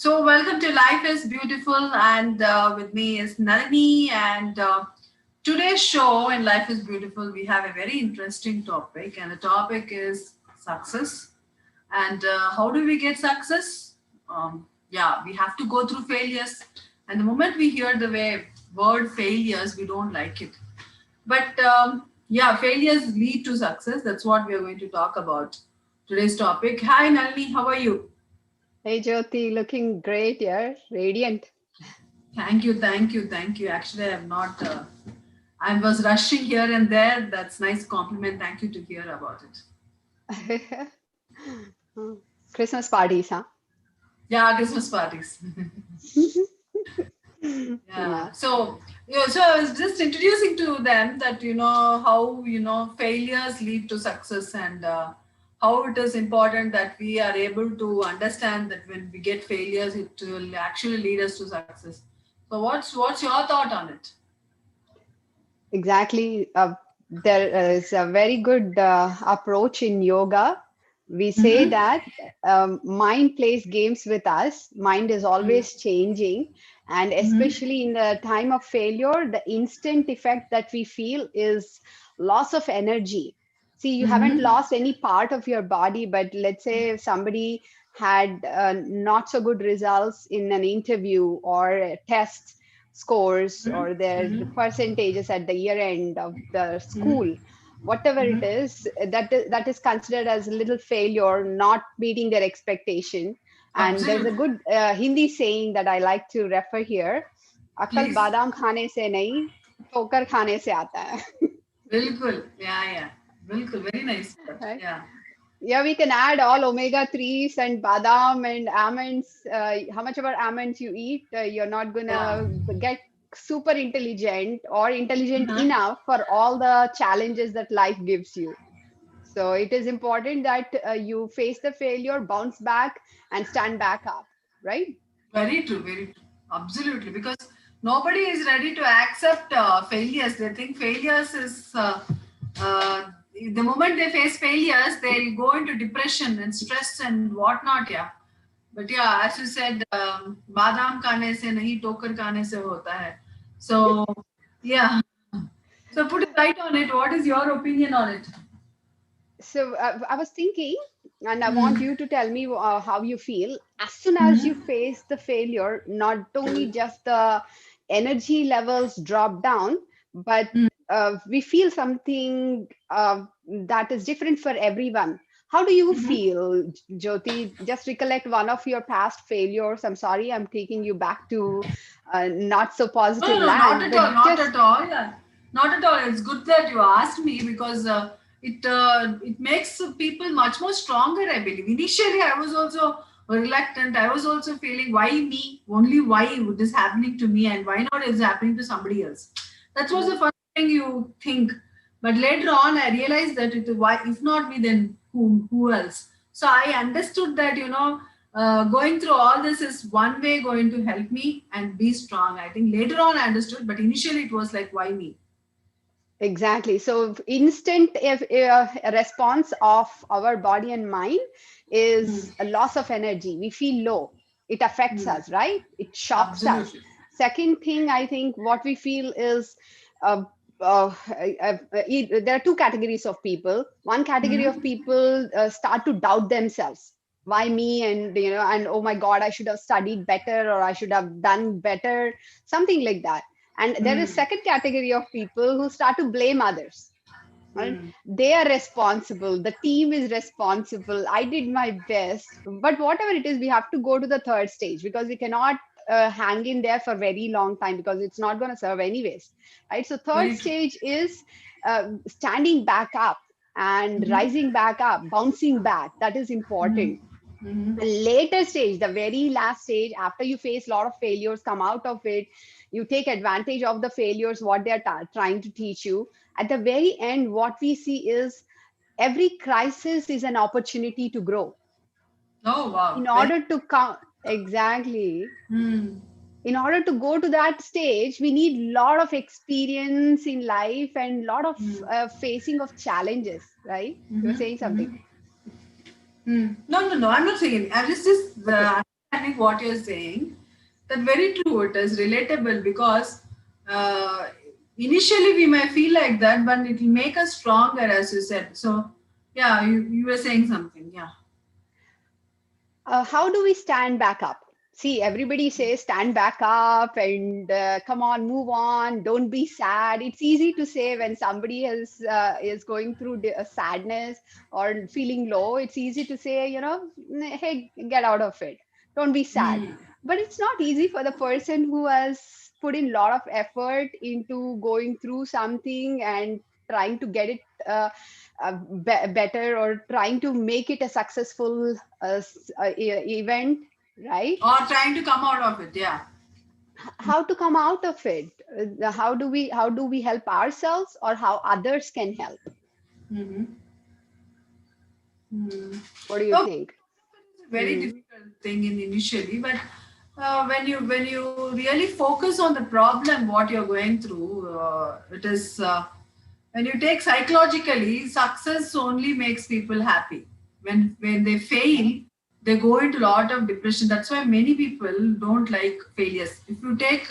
So, welcome to Life is Beautiful, and with me is Nalini. And today's show in Life is Beautiful, we have a very interesting topic, and the topic is success. And how do we get success? Yeah, we have to go through failures. And the moment we hear the word failures, we don't like it. But yeah, failures lead to success. That's what we are going to talk about today's topic. Hi, Nalini, how are you? Hey Jyothi, looking great, yeah, radiant. Thank you, thank you, thank you. Actually, I am not. I was rushing here and there. That's nice compliment. Thank you to hear about it. Christmas parties, huh? Yeah, Christmas parties. Yeah. Yeah. So, so I was just introducing to them that how failures lead to success, and how it is important that we are able to understand that when we get failures, it will actually lead us to success. So, what's your thought on it? Exactly. There is a very good approach in yoga. We say Mm-hmm. that mind plays games with us. Mind is always changing. And Mm-hmm. especially in the time of failure, the instant effect that we feel is loss of energy. See, you haven't Mm-hmm. lost any part of your body, but let's say if somebody had not so good results in an interview or a test scores or their Mm-hmm. percentages at the year end of the Mm-hmm. school, whatever it Mm-hmm. is, that is considered as a little failure, not meeting their expectation. And there's a Absolutely. good Hindi saying that I like to refer here: अकल Please. बादाम खाने से नहीं, ठोकर खाने से आता है. Bilkul. Yeah, yeah. Bilkul. Very nice word. Right? Yeah. Yeah, we can add all omega 3s and badam and almonds. How much of our almonds you eat, you're not Yeah. gonna get super intelligent or intelligent Uh-huh. enough for all the challenges that life gives you. So it is important that you face the failure, bounce back, and stand back up, right? Very true. Very true. Absolutely. Because nobody is ready to accept failures. They think failures is the moment they face failures, they'll go into depression and stress and whatnot. Yeah. But yeah, as you said, बादाम खाने से नहीं टोकर खाने से होता है. So yeah. So put it right on it. What is your opinion on it? So I was thinking, and I want Hmm. you to tell me how you feel. As soon as you Hmm. face the failure, not only just the energy levels drop down, but we feel something that is different for everyone. How do you Hmm. feel, Jyoti? Just recollect one of your past failures. I'm sorry, I'm taking you back to not so No, positive no, not land, at but all, not just at all. Yeah. Not at all. It's good that you asked me because it makes people much more stronger. I believe. Initially, I was also reluctant. I was also feeling why me, only why it is happening to me, and why not is happening to somebody else. That was Mhm. the first thing you think. But later on, I realized that it why if not me, then who else? So I understood that going through all this is one way going to help me and be strong. I think later on I understood, but initially it was like, why me? Exactly. So instant response of our body and mind is a loss of energy. We feel low. It affects Hmm. us, right? It shocks us. Absolutely. Second thing, I think what we feel is uh, there are two categories of people. One category of Hmm. people start to doubt themselves. Why me? And and oh my God, I should have studied better, or I should have done better, something like that. And there is Hmm. second category of people who start to blame others, right? Hmm. They are responsible, the team is responsible, I did my best. But whatever it is, we have to go to the third stage, because we cannot hang in there for very long time, because it's not going to serve anyways, right? So third Very true. stage is standing back up and Hmm. rising back up, bouncing back. That is Hmm. important. Hmm. The later stage, the very last stage, after you face a lot of failures, come out of it, you take advantage of the failures, what they're trying to teach you. At the very end, what we see is every crisis is an opportunity to grow. Oh wow. In Very. order to come, exactly, Hmm. in order to go to that stage, we need a lot of experience in life and lot of Hmm. facing of challenges, right? You were Hmm. saying something. Hmm. No, no, no. I'm not saying. I'm just Okay. understanding understanding what you're saying. That very true. It is relatable because uh, initially we may feel like that, but it will make us stronger, as you said. So, yeah, you were saying something. Yeah. How do we stand back up? See, everybody says stand back up and come on, move on, don't be sad. It's easy to say when somebody is going through a sadness or feeling low. It's easy to say, hey, get out of it. Don't be sad. Hmm. But it's not easy for the person who has put in a lot of effort into going through something and trying to get it better, or trying to make it a successful event, right? Or trying to come out of it. Yeah. How to come out of it? How do we help ourselves, or how others can help? Mm-hmm. Hmm. What do you So think? it's a very Hmm. difficult thing in initially, but when you really focus on the problem, what you're going through, it is when you take psychologically, success only makes people happy. When they fail, they go into a lot of depression. That's why many people don't like failures. If you take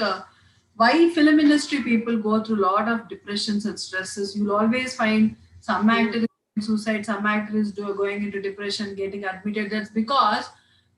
why film industry people go through a lot of depressions and stresses, you'll always find some Hmm. actors doing suicide, some actors do going into depression, getting admitted. That's because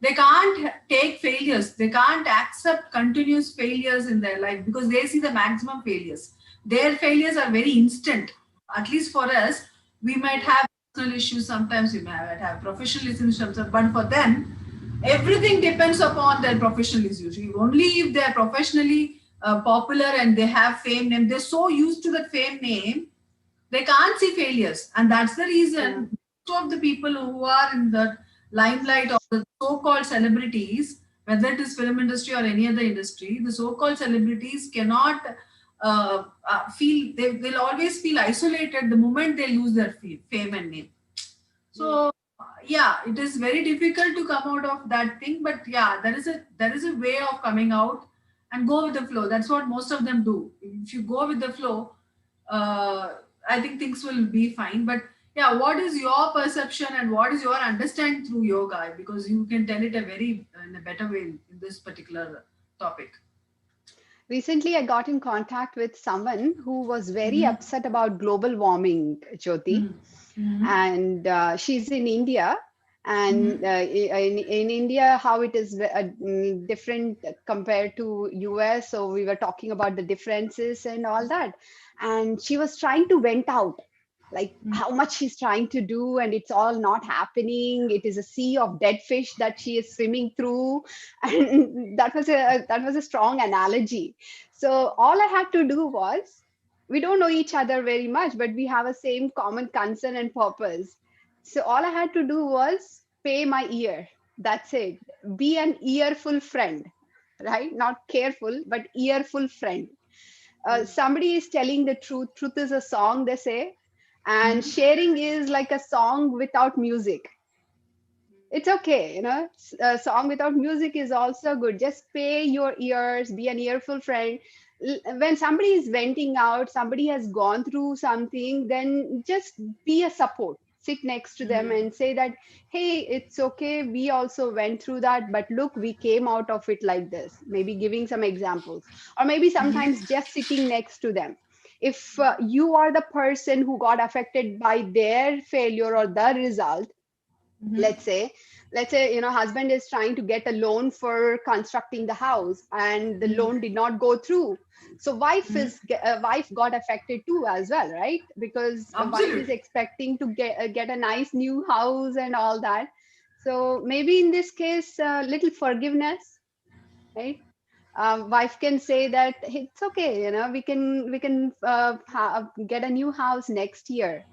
they can't take failures. They can't accept continuous failures in their life because they see the maximum failures. Their failures are very instant. At least for us, we might have personal issues sometimes, we might have professional issues sometimes, but for them, everything depends upon their professional issues. Only if they are professionally popular and they have fame name, they're so used to that fame name, they can't see failures. And that's the Yeah. reason most of the people who are in the limelight of the so-called celebrities, whether it is film industry or any other industry, the so-called celebrities cannot feel, they'll always feel isolated the moment they lose their fame and name. Hmm. So yeah, it is very difficult to come out of that thing, but yeah, there is a way of coming out and go with the flow. That's what most of them do. If you go with the flow, uh, I think things will be fine. But yeah, what is your perception and what is your understanding through yoga? Because you can tell it a very in a better way in this particular topic. Recently, I got in contact with someone who was very Mm-hmm. upset about global warming, Jyoti, Mm-hmm. and she's in India. Mm-hmm. And in India, how it is different compared to US. So we were talking about the differences and all that. And she was trying to vent out, like how much she's trying to do, and it's all not happening. It is a sea of dead fish that she is swimming through, and that was a strong analogy. So all I had to do was, we don't know each other very much, but we have a same common concern and purpose. So all I had to do was pay my ear. That's it. Be an earful friend, right? Not careful, but earful friend. Somebody is telling the truth. Truth is a song, they say, and Mm-hmm. sharing is like a song without music. It's okay, a song without music is also good. Just pay your ears, be an earful friend. When somebody is venting out, somebody has gone through something, then just be a support. Sit next to them and say that, hey, it's okay, we also went through that, but look, we came out of it like this. Maybe giving some examples, or maybe sometimes just sitting next to them. If you are the person who got affected by their failure or the result, Mm-hmm. let's say husband is trying to get a loan for constructing the house, and the Mm-hmm. loan did not go through. So Mm-hmm. wife got affected too as well, right? Because a wife is Absolutely. expecting to get a nice new house and all that. So maybe in this case, little forgiveness, right? Wife can say that it's okay, we can get a new house next year,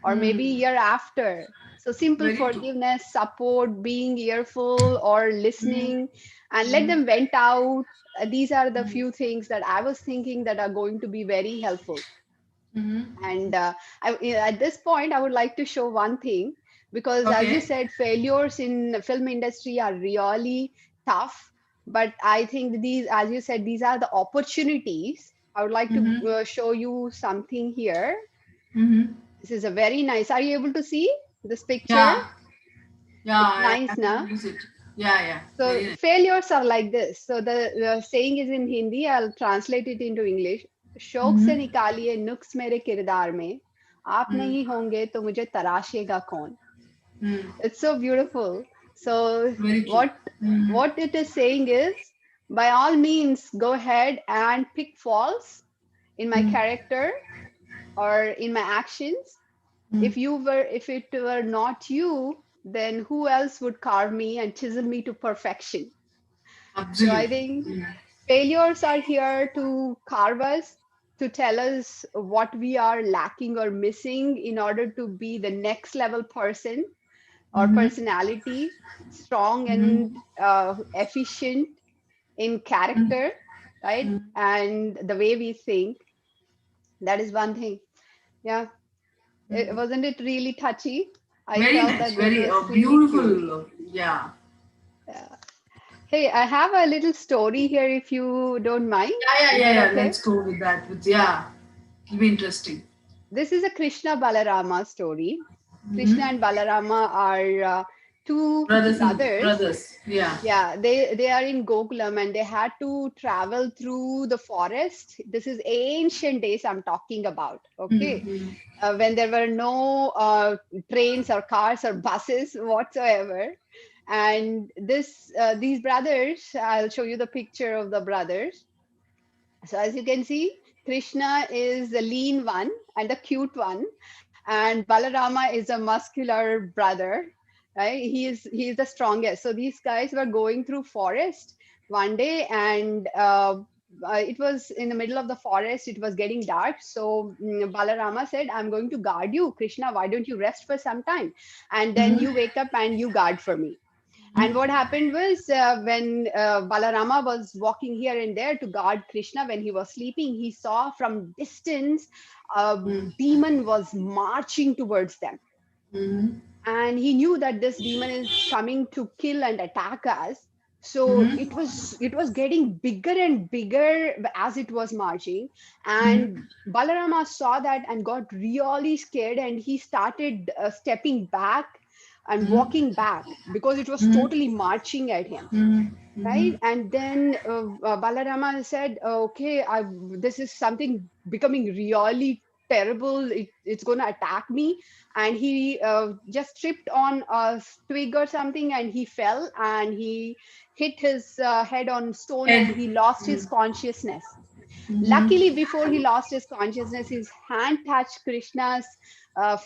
or maybe Hmm. year after. So simple Very true. forgiveness, support, being earful or Hmm. listening, and let Hmm. them vent out. These are the Hmm. few things that I was thinking that are going to be very helpful. Hmm. And at this point, I would like to show one thing, because as you Okay. said, failures in the film industry are really tough. But I think these, as you said, these are the opportunities. I would like to Hmm. show you something here. Hmm. This is a very nice. Are you able to see this picture? Yeah. Yeah. It's I nice, can na? use it. Yeah, yeah. Very So nice. failures are like this. So the saying is in Hindi. I'll translate it into English. शौक से Mm-hmm. निकालिए नुक्स मेरे किरदार में, आप Mm. नहीं होंगे तो मुझे तराशेगा कौन. Mm. It's so beautiful. So Very true. what Mm. what it is saying is, by all means, go ahead and pick faults in my Mm. character or in my actions. Mm. If it were not you, then who else would carve me and chisel me to perfection? So I Absolutely. think Mm. failures are here to carve us, to tell us what we are lacking or missing in order to be the next level person or Mm-hmm. personality, strong and Mm-hmm. efficient in character, Mm-hmm. right? And the way we think. That is one thing. Yeah. Wasn't it really touchy? I Very felt nice. that this Very was really cute. beautiful. Yeah. Yeah. Hey, I have a little story here if you don't mind. Yeah, yeah, Is yeah, that yeah. okay? Let's go with that. With yeah, it'll be interesting. This is a Krishna Balarama story. Krishna Mm-hmm. and Balarama are two Brothers and brothers. brothers. Yeah. Yeah, they are in Gokulam and they had to travel through the forest. This is ancient days I'm talking about. Okay, Mm-hmm. when there were no trains or cars or buses whatsoever. And these brothers, I'll show you the picture of the brothers. So as you can see, Krishna is the lean one and the cute one, and Balarama is a muscular brother. Right? He is the strongest. So these guys were going through forest one day, and it was in the middle of the forest. It was getting dark. So Balarama said, "I'm going to guard you, Krishna. Why don't you rest for some time, and then you Mm-hmm. wake up and you guard for me." And what happened was when Balarama was walking here and there to guard Krishna when he was sleeping, he saw from distance a Mm-hmm. demon was marching towards them. Mm-hmm. And he knew that this demon is coming to kill and attack us. So Mm-hmm. it was getting bigger and bigger as it was marching. Mm-hmm. And Balarama saw that and got really scared, and he started stepping back and walking back because it was Mm-hmm. totally marching at him, Mm-hmm. right? And then Balarama said, okay, this is something becoming really terrible. It's going to attack me. And he just tripped on a twig or something, and he fell and he hit his head on stone and Head. he lost his Mm-hmm. consciousness. Luckily, Mm-hmm. before he lost his consciousness, his hand touched Krishna's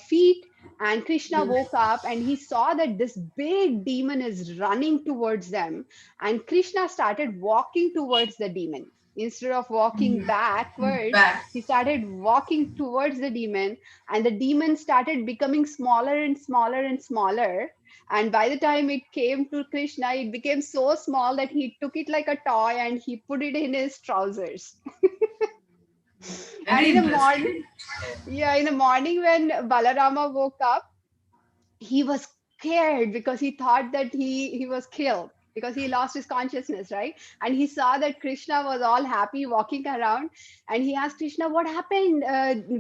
feet, and Krishna woke up and he saw that this big demon is running towards them. And Krishna started walking towards the demon. Instead of walking backwards, Back. he started walking towards the demon, and the demon started becoming smaller and smaller and smaller. And by the time it came to Krishna, it became so small that he took it like a toy and he put it in his trousers. And Very in the morning, interesting. yeah, in the morning when Balarama woke up, he was scared because he thought that he was killed because he lost his consciousness, right? And he saw that Krishna was all happy walking around, and he asked Krishna, "What happened?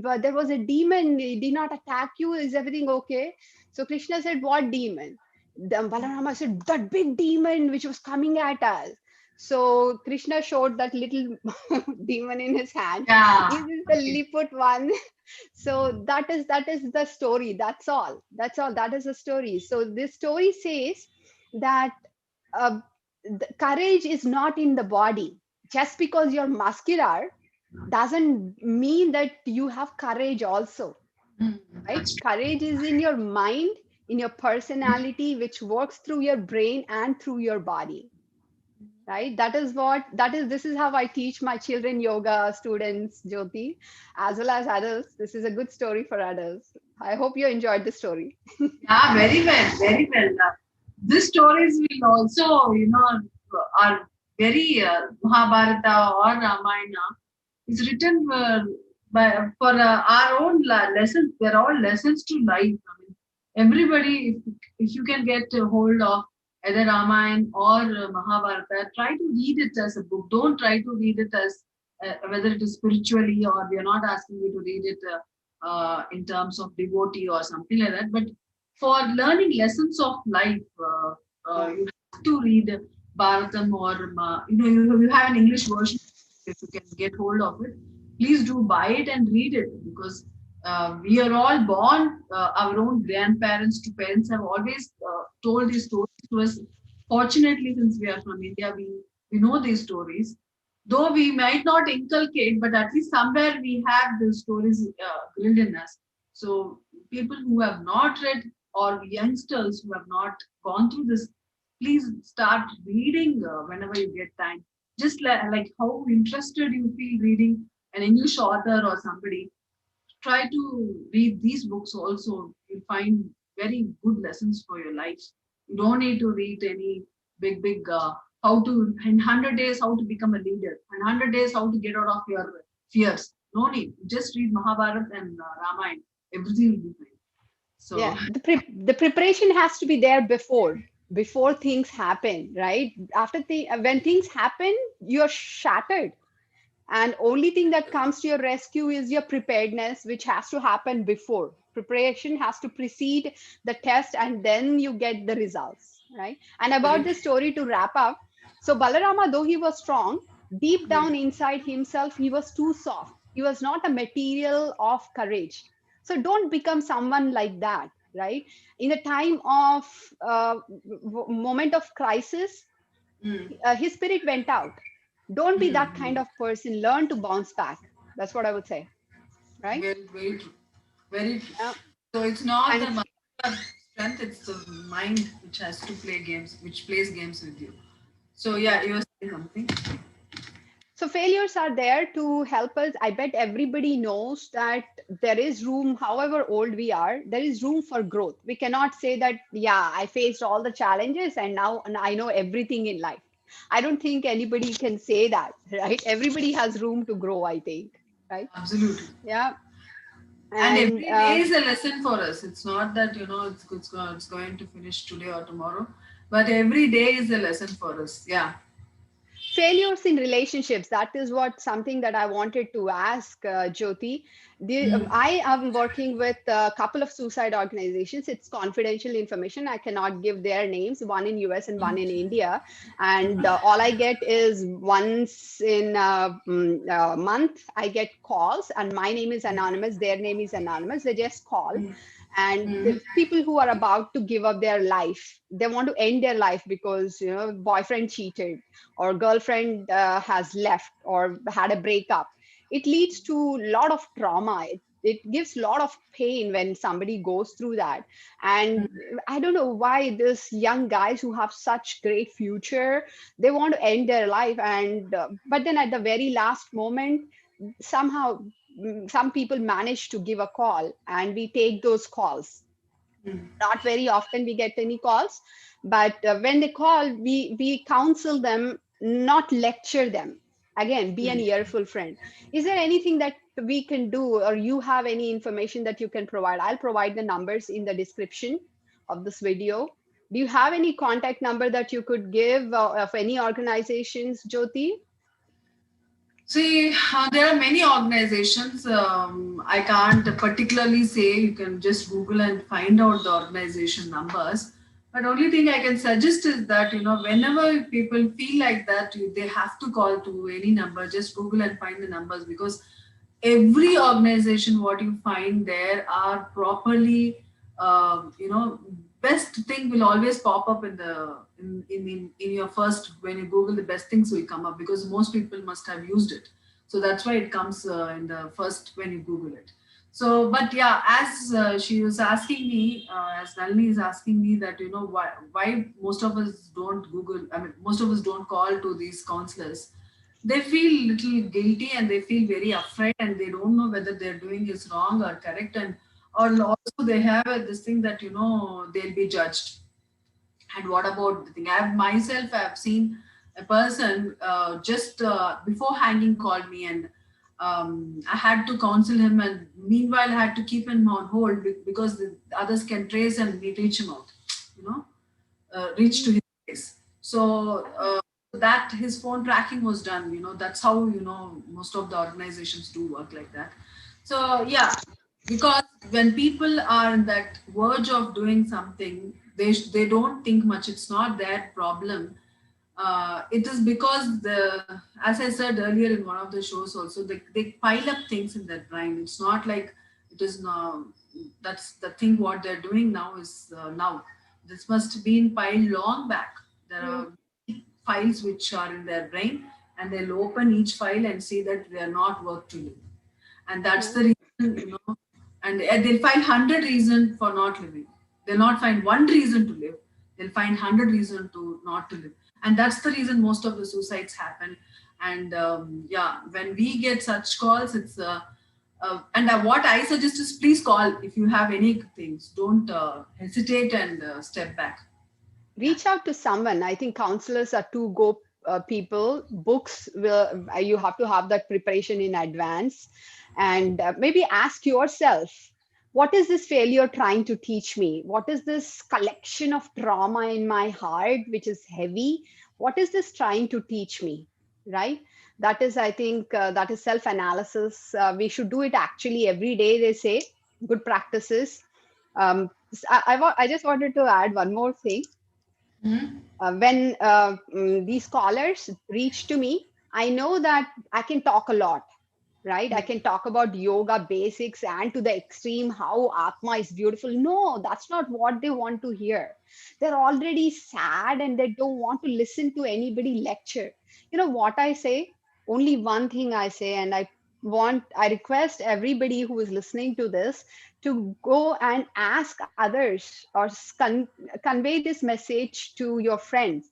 But there was a demon. He did not attack you. Is everything okay?" So Krishna said, "What demon?" Then Balarama said, "That big demon which was coming at us." So Krishna showed that little demon in his hand. Yeah. This is the Okay. Lilliput one. So that is the story. That's all that is the story. So this story says that uh, the courage is not in the body. Just because you're muscular doesn't mean that you have courage also, Mm, right? that's true. Courage is in your mind, in your personality, which works through your brain and through your body, right? This is how I teach my children yoga students, Jyothi, as well as adults. This is a good story for adults. I hope you enjoyed the story. Yeah, very well, very well. These stories will also, are very Mahabharata or Ramayana is written for our own lessons. They're all lessons to life. I mean, everybody, if you can get a hold of either Ramayana or Mahabharata, try to read it as a book. Don't try to read it as whether it is spiritually, or we are not asking you to read it in terms of devotee or something like that. But for learning lessons of life, Yeah. you to read Bharatam or you have an English version. If you can get hold of it, please do buy it and read it, because we are all born. Our own grandparents to parents have always told these stories to us. Fortunately, since we are from India, we know these stories. Though we might not inculcate, but at least somewhere we have the stories grilled in us. So people who have not read, or youngsters who have not gone through this, please start reading whenever you get time. Just like how interested you feel reading an English author or somebody, try to read these books also. You'll find very good lessons for your life. You don't need to read any big how to in 100 days how to become a leader, in 100 days how to get out of your fears. No need. Just read Mahabharata and Ramayana. Everything will be fine. So Yeah, the preparation has to be there before things happen, right? When things happen, you're shattered, and only thing that comes to your rescue is your preparedness, which has to happen before. Preparation has to precede the test, and then you get the results, right? And about very this story, to wrap up, so Balarama, though he was strong, deep true. down inside himself he was too soft. He was not a material of courage. So don't become someone like that, right? In a time of moment of crisis, Mm. his spirit went out. Don't be that kind Mm. of person. Learn to bounce back. That's what I would say, right? Very true. Very true. Yeah. So it's not the And muscular strength, it's the mind which has to play games, which plays games with you. So yeah, yeah. you were saying something. So failures are there to help us. I bet everybody knows that there is room, however old we are, there is room for growth. We cannot say that, yeah, I faced all the challenges and now I know everything in life. I don't think anybody can say that, right? Everybody has room to grow, I think, right? Absolutely. Yeah. And And every day is a lesson for us. It's not that it's going to finish today or tomorrow, but every day is a lesson for us. Yeah. failures in relationships, that is what something that I wanted to ask, Jyoti. Mm. I am working with a couple of suicide organizations. It's confidential information, I cannot give their names, one in US and one in India. And all I get is once in a month I get calls, and my name is anonymous, their name is anonymous, they just call. And the Mm. people who are about to give up their life, they want to end their life because boyfriend cheated, or girlfriend has left or had a breakup. It leads to a lot of trauma. It gives a lot of pain when somebody goes through that. And I don't know why this young guys who have such great future, they want to end their life. And but then at the very last moment, somehow some people manage to give a call, and we take those calls. Mm. Not very often we get any calls, but when they call, we counsel them, not lecture them. Again, be an earful friend. Is there anything that we can do, or you have any information that you can provide? I'll provide the numbers in the description of this video. Do you have any contact number that you could give of any organizations, Jyoti? See, there are many organizations. I can't particularly say. You can just Google and find out the organization numbers. But only thing I can suggest is that whenever people feel like that, they have to call to any number. Just Google and find the numbers, because every organization what you find there are properly best thing will always pop up in the in your first, when you google, the best things will come up, because most people must have used it. So that's why it comes in the first when you google it. So but yeah, as she was asking me, as Nalini is asking me, that why most of us don't google, I mean most of us don't call to these counselors. They feel little guilty and they feel very afraid, and they don't know whether they're doing is wrong or correct. And or also they have this thing that they'll be judged. And what about the thing, I've seen a person just before hanging called me, and I had to counsel him, and meanwhile I had to keep him on hold because the others can trace and we reach him out, you know reach to his place. So that his phone tracking was done. That's how most of the organizations do work like that. So yeah, because when people are in that verge of doing something, They don't think much. It's not their problem. It is because as I said earlier in one of the shows also, they pile up things in their brain. It's not like it is now. That's the thing. What they're doing now is now. This must have been piled long back. There Yeah. are files which are in their brain, and they'll open each file and see that they are not worth to live, and that's Yeah. the reason, and they'll find 100 reasons for not living. They'll not find one reason to live. They'll find 100 reasons to not to live, and that's the reason most of the suicides happen. And yeah, when we get such calls, it's and what I suggest is please call if you have any things. Don't hesitate and step back. Yeah. Reach out to someone. I think counselors are two go people. Books will you have to have that preparation in advance, and maybe ask yourself, what is this failure trying to teach me? What is this collection of trauma in my heart which is heavy? What is this trying to teach me? Right? That is, I think, that is self analysis. We should do it actually every day. They say good practices. I just wanted to add one more thing. Mhm. When these scholars reach to me, I know that I can talk a lot, right? I can talk about yoga basics and to the extreme how Atma is beautiful. No, that's not what they want to hear. They're already sad and they don't want to listen to anybody lecture. You know what I say? Only one thing I say, and I request everybody who is listening to this to go and ask others or convey this message to your friends.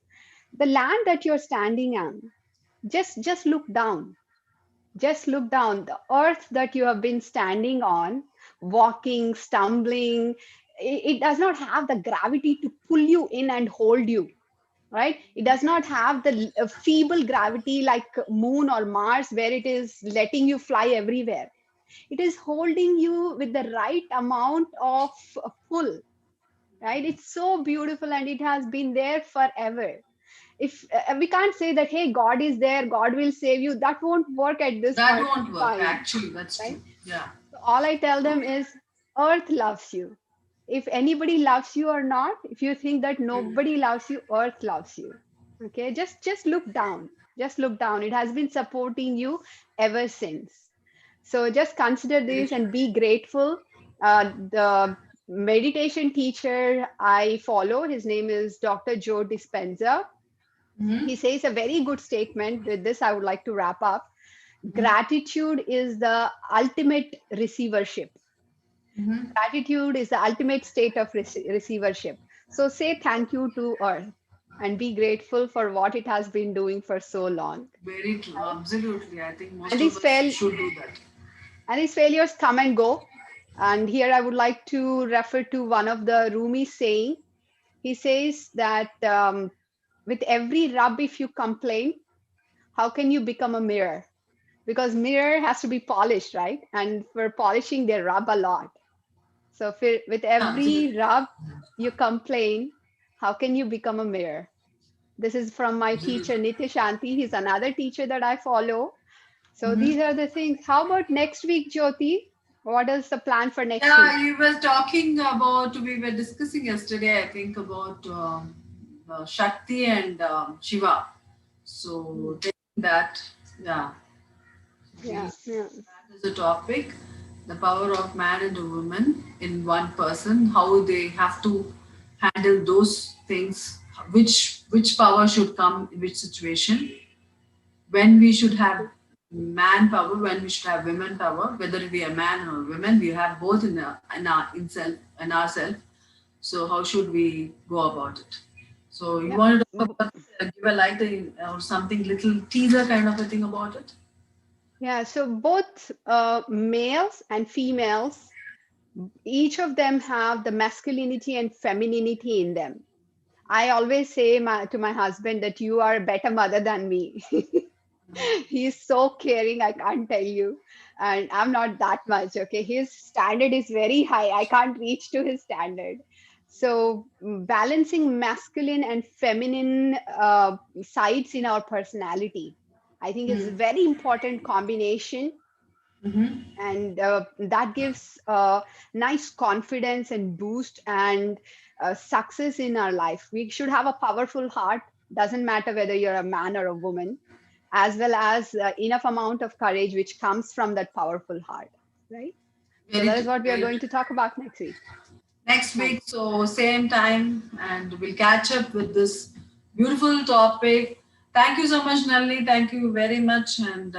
The land that you're standing on, just look down, just look down. The earth that you have been standing on, walking, stumbling, it does not have the gravity to pull you in and hold you, right? It does not have the feeble gravity like Moon or Mars, where it is letting you fly everywhere. It is holding you with the right amount of pull, right? It's so beautiful and it has been there forever. If we can't say that, hey, God is there, God will save you, that won't work at this That point of won't work. time, Actually, that's right? true. Yeah. So all I tell them is, earth loves you. If anybody loves you or not, if you think that nobody loves you, earth loves you. Okay, just look down, just look down. It has been supporting you ever since. So just consider Very this true. and be grateful. The meditation teacher I follow, his name is Dr. Joe Dispenza. He Mm-hmm. says a very good statement. With this, I would like to wrap up. Gratitude is the ultimate receivership. Mm-hmm. Gratitude is the ultimate state of receivership. So say thank you to earth and be grateful for what it has been doing for so long. Very true. Right? Absolutely. I think And most of these us fail should do that. and these failures come and go. And here I would like to refer to one of the Rumi's saying. He says that with every rub, if you complain, how can you become a mirror? Because mirror has to be polished, right? And for polishing, they rub a lot. So with Yeah, absolutely. every rub you complain, how can you become a mirror? This is from my teacher Absolutely. Nitya Shanti. He's another teacher that I follow. So these Mm-hmm. are the things. How about next week, Jyoti? What is the plan for next week? Yeah, you were talking about, we were discussing yesterday, I think, about Shakti and Shiva. So, taking that, yeah, we, Yeah, yeah, that is a topic, the power of man and a woman in one person, how they have to handle those things, which power should come in which situation, when we should have man power, when we should have women power, whether it be a man or women, we have both in ourself. So how should we go about it? So you yeah. want to talk about, give a light or something, little teaser kind of a thing about it? Yeah, so both males and females, each of them have the masculinity and femininity in them. I always say to my husband that you are a better mother than me. He's so caring, I can't tell you. And I'm not that much, okay? His standard is very high. I can't reach to his standard. So, balancing masculine and feminine sides in our personality, I think is a very important combination. Mm-hmm. And that gives nice confidence and boost. And success in our life. We should have a powerful heart, doesn't matter whether you're a man or a woman, as well as enough amount of courage which comes from that powerful heart, right? So Very that is true. what we are Very going true. to talk about next week. Next week, Nice. so same time, and we'll catch up with this beautiful topic. Thank you so much, Nalini. Thank you very much, and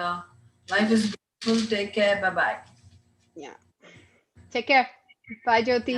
life is beautiful. Take care. Bye bye. Yeah. Take care. Bye, Jyoti.